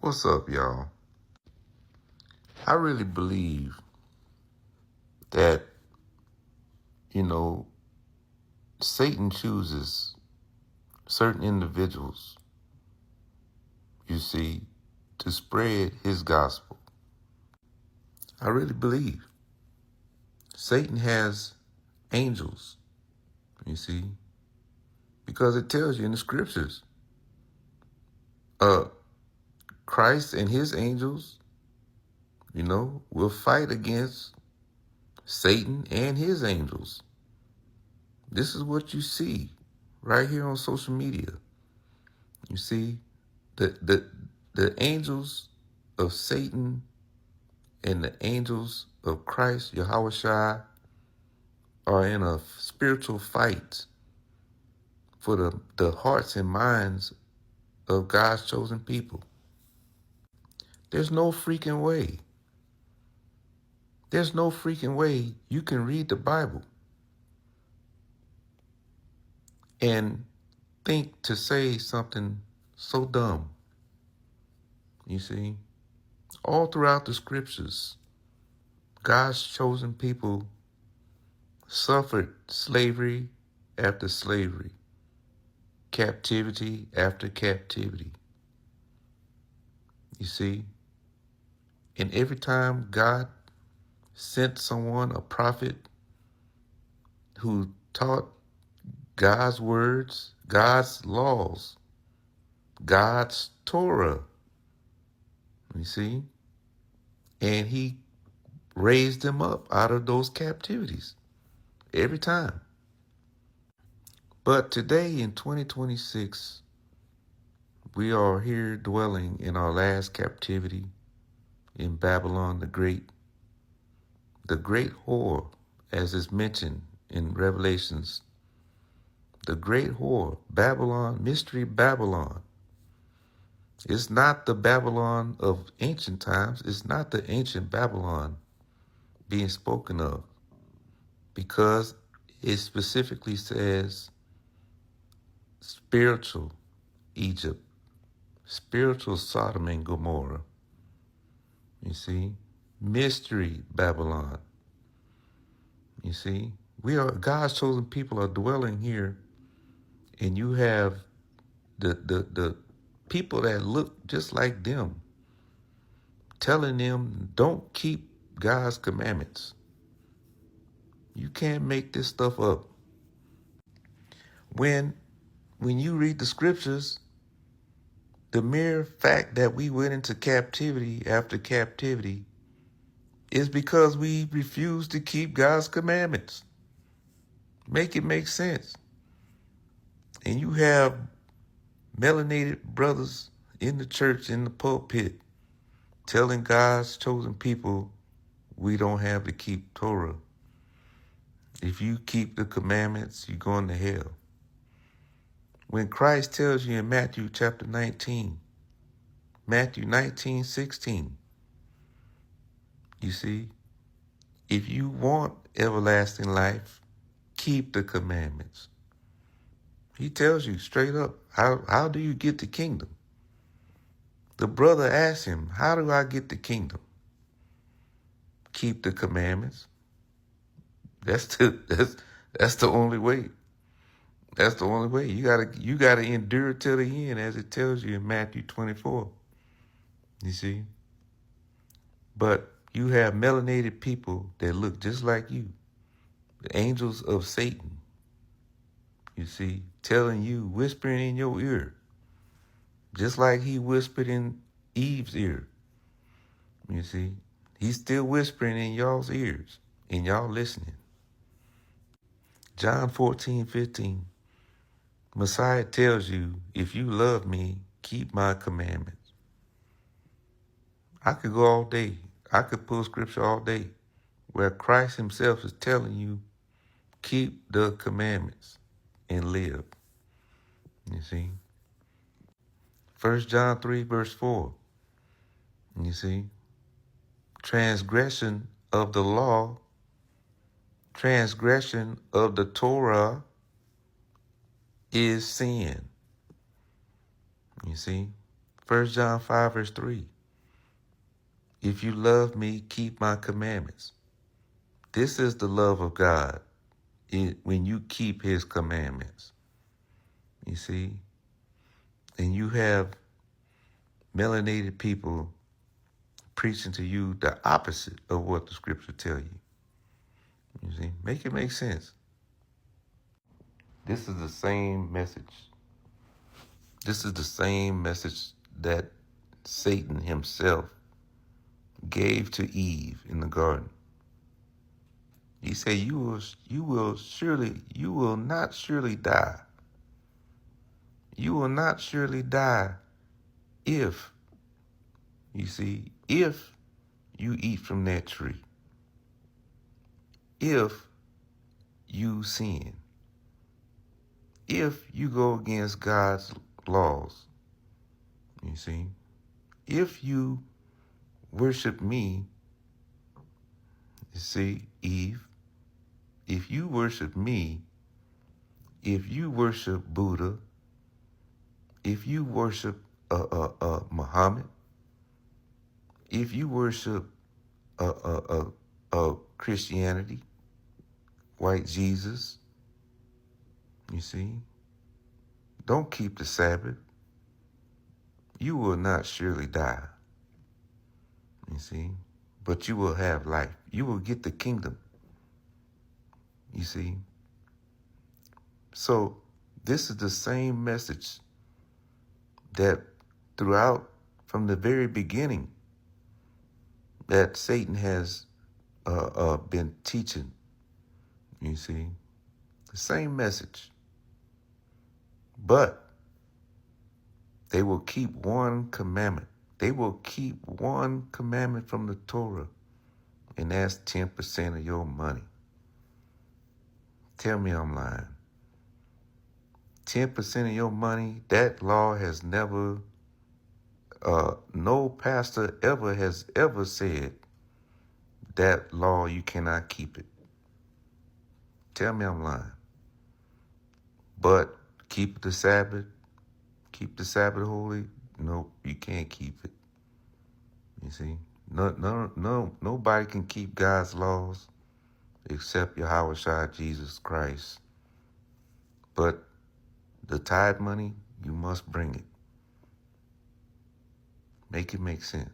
What's up, y'all? I really believe that, you know, Satan chooses certain individuals, you see, to spread his gospel. I really believe Satan has angels, you see, because it tells you in the scriptures, uh, Christ and his angels, will fight against Satan and his angels. This is what you see right here on social media. You see, the angels of Satan and the angels of Christ, Yahweh Shai, are in a spiritual fight for the hearts and minds of God's chosen people. There's no freaking way. There's no freaking way you can read the Bible and think to say something so dumb. You see, all throughout the scriptures, God's chosen people suffered slavery after slavery, captivity after captivity. You see, and every time God sent someone, a prophet, who taught God's words, God's laws, God's Torah, you see, and he raised them up out of those captivities every time. But today in 2026, we are here dwelling in our last captivity in Babylon the Great whore, as is mentioned in Revelations. The great whore, Babylon, mystery Babylon. It's not the Babylon of ancient times. It's not the ancient Babylon being spoken of, because it specifically says spiritual Egypt, spiritual Sodom and Gomorrah. You see, mystery Babylon. You see, God's chosen people are dwelling here, and you have the people that look just like them telling them don't keep God's commandments. You can't make this stuff up. When you read the scriptures, the mere fact that we went into captivity after captivity is because we refused to keep God's commandments. Make it make sense. And you have melanated brothers in the church, in the pulpit, telling God's chosen people we don't have to keep Torah. If you keep the commandments, you're going to hell. When Christ tells you in Matthew chapter 19, Matthew 19:16, you see, if you want everlasting life, keep the commandments. He tells you straight up, how do you get the kingdom? The brother asked him, how do I get the kingdom? Keep the commandments. That's the only way. That's the only way. You gotta endure till the end, as it tells you in Matthew 24. You see? But you have melanated people that look just like you, the angels of Satan, you see, telling you, whispering in your ear, just like he whispered in Eve's ear. You see, he's still whispering in y'all's ears, and y'all listening. John 14:15, Messiah tells you, if you love me, keep my commandments. I could go all day. I could pull scripture all day where Christ himself is telling you, keep the commandments and live. You see? 1 John 3 verse 4. You see? Transgression of the law, transgression of the Torah is sin. You see? 1 John 5, verse 3. If you love me, keep my commandments. This is the love of God, when you keep his commandments. You see? And you have melanated people preaching to you the opposite of what the scripture tell you. You see? Make it make sense. This is the same message. This is the same message that Satan himself gave to Eve in the garden. He said, you will not surely die. You will not surely die if you eat from that tree. If you sin. If you go against God's laws. You see? If you worship me, you see, Eve, if you worship me, if you worship Buddha, if you worship Muhammad, if you worship Christianity, white Jesus, you see, don't keep the Sabbath. You will not surely die, you see, but you will have life. You will get the kingdom, you see. So this is the same message that throughout, from the very beginning, that Satan has been teaching, you see. The same message. But they will keep one commandment. They will keep one commandment from the Torah, and that's 10% of your money. Tell me I'm lying. 10% of your money, that law has never, no pastor has ever said that law, you cannot keep it. Tell me I'm lying. But keep the Sabbath holy. No, you can't keep it. You see, nobody can keep God's laws except Yahweh Jesus Christ. But the tithe money, you must bring it. Make it make sense.